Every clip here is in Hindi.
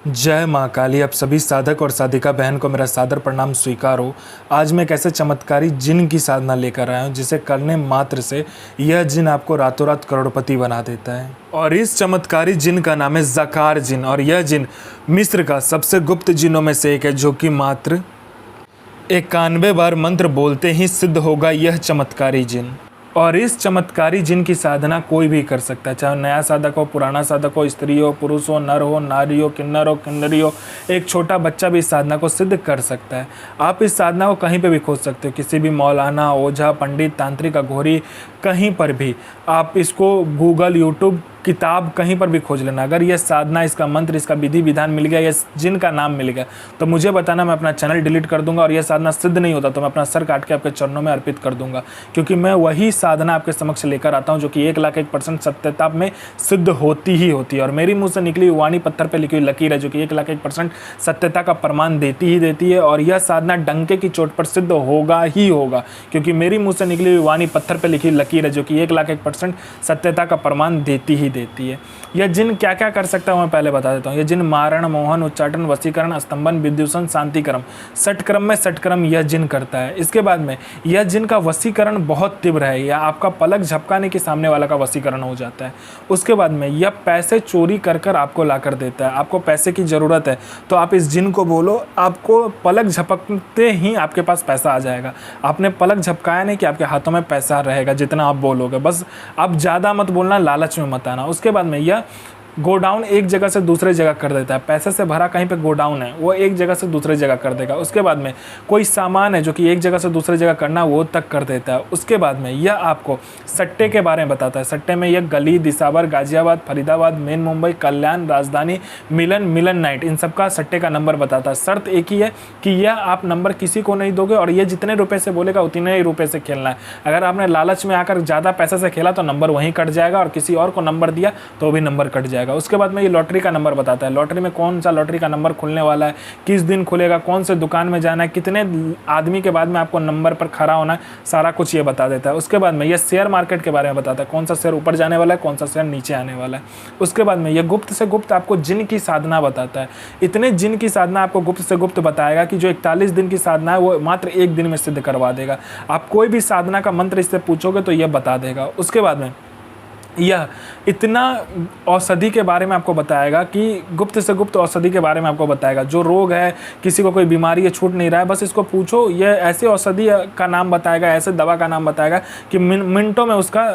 जय माँ काली। आप सभी साधक और साधिका बहन को मेरा सादर प्रणाम स्वीकार हो। आज मैं एक ऐसे चमत्कारी जिन की साधना लेकर आया हूँ जिसे करने मात्र से यह जिन आपको रातों रात करोड़पति बना देता है। और इस चमत्कारी जिन का नाम है ज़कार जिन, और यह जिन मिस्र का सबसे गुप्त जिनों में से एक है, जो कि मात्र 91 बार मंत्र बोलते ही सिद्ध होगा यह चमत्कारी जिन। और इस चमत्कारी जिन की साधना कोई भी कर सकता है, चाहे नया साधक हो, पुराना साधक हो, स्त्री हो, पुरुष हो, नर हो, नारी हो, किन्नर हो, किन्नरी हो, एक छोटा बच्चा भी इस साधना को सिद्ध कर सकता है। आप इस साधना को कहीं पे भी खोज सकते हो, किसी भी मौलाना, ओझा, पंडित, तांत्रिक, अघोरी, कहीं पर भी आप इसको गूगल, यूट्यूब, किताब कहीं पर भी खोज लेना। अगर यह साधना, इसका मंत्र, इसका विधि विधान मिल गया, यह जिन का नाम मिल गया, तो मुझे बताना, मैं अपना चैनल डिलीट कर दूंगा। और यह साधना सिद्ध नहीं होता तो मैं अपना सर काट के आपके चरणों में अर्पित कर दूंगा, क्योंकि मैं वही साधना आपके समक्ष लेकर आता हूं जो कि 1,01% सत्यता में सिद्ध होती ही होती है। और मेरी मुंह से निकली वाणी पत्थर पर लिखी हुई लकीर है, जो कि 1,01% सत्यता का प्रमाण देती ही देती है। और यह साधना डंके की चोट पर सिद्ध होगा ही होगा, क्योंकि मेरी मुंह से निकली हुई वाणी पत्थर पर लिखी हुई लकीर है, जो कि 1,01% सत्यता का प्रमाण देती ही देती है। यह जिन क्या क्या कर सकता है मैं पहले बता देता हूँ। यह जिन मारण, मोहन, उच्चाटन, वशीकरण, स्तंभन, विद्युषण, शांतिक्रम, षटक्रम में षटक्रम यह जिन करता है। इसके बाद में यह जिन का वशीकरण बहुत तीव्र है, या आपका पलक झपकाने के सामने वाला का वशीकरण हो जाता है। उसके बाद में यह पैसे चोरी कर कर आपको ला कर देता है। आपको पैसे की ज़रूरत है तो आप इस जिन को बोलो, आपको पलक झपकते ही आपके पास पैसा आ जाएगा। आपने पलक झपकाया नहीं कि आपके हाथों में पैसा रहेगा जितना आप बोलोगे। बस आप ज़्यादा मत बोलना, लालच में मत आना। उसके बाद में यह गोडाउन एक जगह से दूसरे जगह कर देता है। पैसे से भरा कहीं पे गोडाउन है, वो एक जगह से दूसरे जगह कर देगा। उसके बाद में कोई सामान है जो कि एक जगह से दूसरे जगह करना, वो तक कर देता है। उसके बाद में यह आपको सट्टे के बारे में बताता है। सट्टे में यह गली, दिसावर, गाजियाबाद, फरीदाबाद, मेन मुंबई, कल्याण, राजधानी, मिलन, मिलन नाइट, इन सब का सट्टे का नंबर बताता है। शर्त एक ही है कि यह आप नंबर किसी को नहीं दोगे, और ये जितने रुपये से बोलेगा उतने ही रुपये से खेलना है। अगर आपने लालच में आकर ज़्यादा पैसे से खेला तो नंबर वहीं कट जाएगा, और किसी और को नंबर दिया तो भी नंबर कट जाएगा। उसके बाद में ये लॉटरी का नंबर बताता है। लॉटरी में कौन सा लॉटरी का नंबर खुलने वाला है, किस दिन खुलेगा, कौन से दुकान में जाना है, कितने आदमी के बाद में आपको नंबर पर खड़ा होना है, सारा कुछ ये बता देता है। उसके बाद में ये शेयर मार्केट के बारे में बताता है, कौन सा शेयर ऊपर जाने वाला है, कौन सा शेयर नीचे आने वाला है। उसके बाद में ये गुप्त से गुप्त आपको जिन की साधना बताता है। इतने जिन की साधना आपको गुप्त से गुप्त बताएगा कि जो 41 दिन की साधना है वो मात्र एक दिन में सिद्ध करवा देगा। आप कोई भी साधना का मंत्र इससे पूछोगे तो यह बता देगा। उसके बाद में यह इतना औषधि के बारे में आपको बताएगा कि गुप्त से गुप्त औषधि के बारे में आपको बताएगा। जो रोग है, किसी को कोई बीमारी है, छूट नहीं रहा है, बस इसको पूछो, यह ऐसे औषधि का नाम बताएगा, ऐसे दवा का नाम बताएगा कि मिनटों में उसका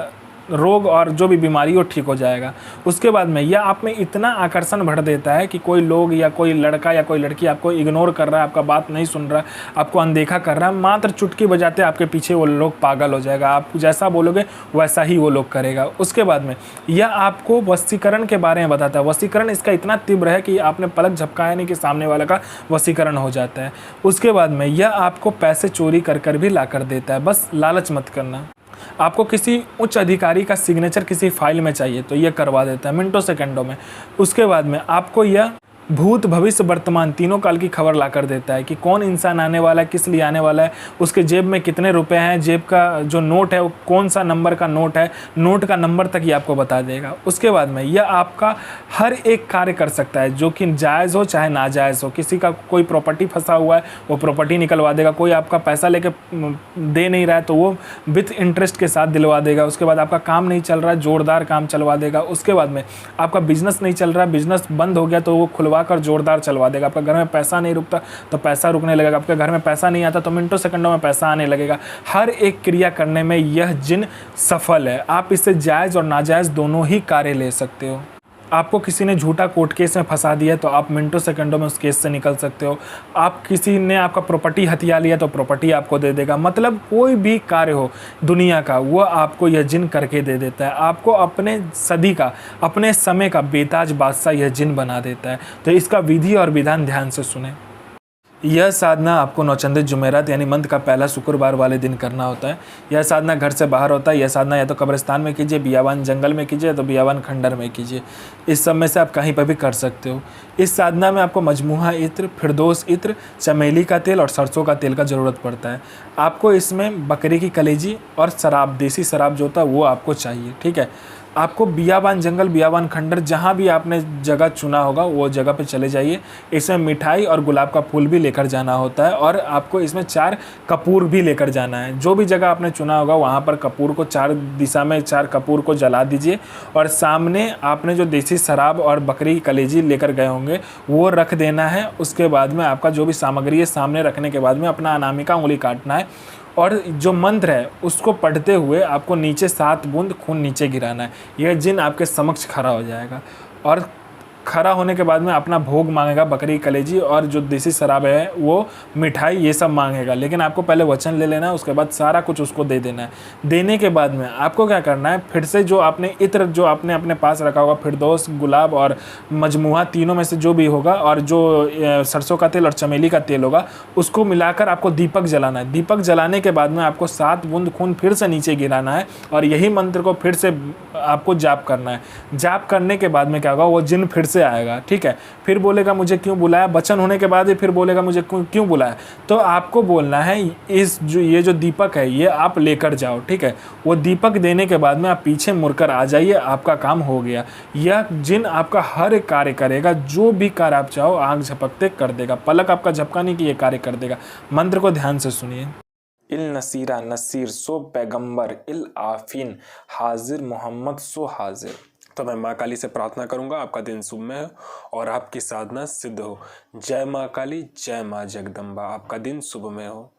रोग और जो भी बीमारी हो ठीक हो जाएगा। उसके बाद में यह आप में इतना आकर्षण भर देता है कि कोई लोग या कोई लड़का या कोई लड़की आपको इग्नोर कर रहा है, आपका बात नहीं सुन रहा है, आपको अनदेखा कर रहा है, मात्र चुटकी बजाते आपके पीछे वो लोग पागल हो जाएगा। आप जैसा बोलोगे वैसा ही वो लोग करेगा। उसके बाद में यह आपको वशीकरण के बारे में बताता है। वशीकरण इसका इतना तीव्र है कि आपने पलक झपकाया नहीं कि सामने वाला का वशीकरण हो जाता है। उसके बाद में यह आपको पैसे चोरी कर कर भी ला कर देता है। बस लालच मत करना। आपको किसी उच्च अधिकारी का सिग्नेचर किसी फाइल में चाहिए तो ये करवा देता है मिनटों सेकंडों में। उसके बाद में आपको यह भूत, भविष्य, वर्तमान तीनों काल की खबर ला कर देता है कि कौन इंसान आने वाला है, किस लिए आने वाला है, उसके जेब में कितने रुपए हैं, जेब का जो नोट है वो कौन सा नंबर का नोट है, नोट का नंबर तक ये आपको बता देगा। उसके बाद में यह आपका हर एक कार्य कर सकता है, जो कि जायज़ हो चाहे नाजायज़ हो। किसी का कोई प्रॉपर्टी फंसा हुआ है वो प्रॉपर्टी निकलवा देगा। कोई आपका पैसा लेके दे नहीं रहा है तो वो विथ इंटरेस्ट के साथ दिलवा देगा। उसके बाद आपका काम नहीं चल रहा है, जोरदार काम चलवा देगा। उसके बाद में आपका बिजनेस नहीं चल रहा है, बिजनेस बंद हो गया तो वो खुलवा कर जोरदार चलवा देगा। आपका घर में पैसा नहीं रुकता तो पैसा रुकने लगेगा। आपके घर में पैसा नहीं आता तो मिनटों सेकंडों में पैसा आने लगेगा। हर एक क्रिया करने में यह जिन सफल है। आप इससे जायज़ और नाजायज़ दोनों ही कार्य ले सकते हो। आपको किसी ने झूठा कोर्ट केस में फंसा दिया तो आप मिनटों सेकंडों में उस केस से निकल सकते हो। आप किसी ने आपका प्रॉपर्टी हथिया लिया तो प्रॉपर्टी आपको दे देगा। मतलब कोई भी कार्य हो दुनिया का वो आपको यह जिन करके दे देता है। आपको अपने सदी का, अपने समय का बेताज बादशाह यह जिन बना देता है। तो इसका विधि और विधान ध्यान से सुने। यह साधना आपको नौचंदित जुमेरात यानी मंथ का पहला शुक्रवार वाले दिन करना होता है। यह साधना घर से बाहर होता है। यह साधना या तो कब्रिस्तान में कीजिए, बियावान जंगल में कीजिए, तो बियावान खंडर में कीजिए। इस सब में से आप कहीं पर भी कर सकते हो। इस साधना में आपको मजमूहा इत्र, फिरदौस इत्र, चमेली का तेल और सरसों का तेल का ज़रूरत पड़ता है। आपको इसमें बकरी की कलेजी और शराब, देसी शराब जो होता है वो आपको चाहिए, ठीक है। आपको बियाबान जंगल, बियाबान खंडर, जहाँ भी आपने जगह चुना होगा वो जगह पे चले जाइए। इसमें मिठाई और गुलाब का फूल भी लेकर जाना होता है और आपको इसमें 4 कपूर भी लेकर जाना है। जो भी जगह आपने चुना होगा वहाँ पर कपूर को 4 दिशा में 4 कपूर को जला दीजिए और सामने आपने जो देसी शराब और बकरी की कलेजी लेकर गए होंगे वो रख देना है। उसके बाद में आपका जो भी सामग्री है सामने रखने के बाद में अपना अनामिका उंगली काटना है और जो मंत्र है उसको पढ़ते हुए आपको नीचे 7 बूंद खून नीचे गिराना है। यह जिन आपके समक्ष खड़ा हो जाएगा और खड़ा होने के बाद में अपना भोग मांगेगा, बकरी की कलेजी और जो देसी शराब है वो मिठाई ये सब मांगेगा। लेकिन आपको पहले वचन ले लेना है, उसके बाद सारा कुछ उसको दे देना है। देने के बाद में आपको क्या करना है, फिर से जो आपने इत्र जो आपने अपने पास रखा होगा, फिरदौस, गुलाब और मजमुआ, तीनों में से जो भी होगा, और जो सरसों का तेल और चमेली का तेल होगा उसको मिलाकर आपको दीपक जलाना है। दीपक जलाने के बाद में आपको 7 बूंद खून फिर से नीचे गिराना है और यही मंत्र को फिर से आपको जाप करना है। जाप करने के बाद में क्या होगा, वो जिन फिर से आएगा, ठीक है। फिर बोलेगा मुझे क्यों बुलाया, वचन होने के बाद ही फिर बोलेगा मुझे क्यों बुलाया। तो आपको बोलना है ये जो दीपक है ये आप लेकर जाओ, ठीक है। वो दीपक देने के बाद में आप पीछे मुड़कर आ जाइए, आपका काम हो गया। यह जिन आपका हर एक कार्य करेगा, जो भी कार्य आप चाहो आंख झपकते कर देगा, पलक आपका झपका नहीं कि ये कार्य कर देगा। मंत्र को ध्यान से सुनिए। इल नसीरा नसीर सो पैगंबर, इल आफीन हाजिर मोहम्मद सो हाजिर। तो मैं माँ काली से प्रार्थना करूंगा आपका दिन शुभमय हो और आपकी साधना सिद्ध हो। जय माँ काली, जय माँ जगदम्बा। आपका दिन शुभमय हो।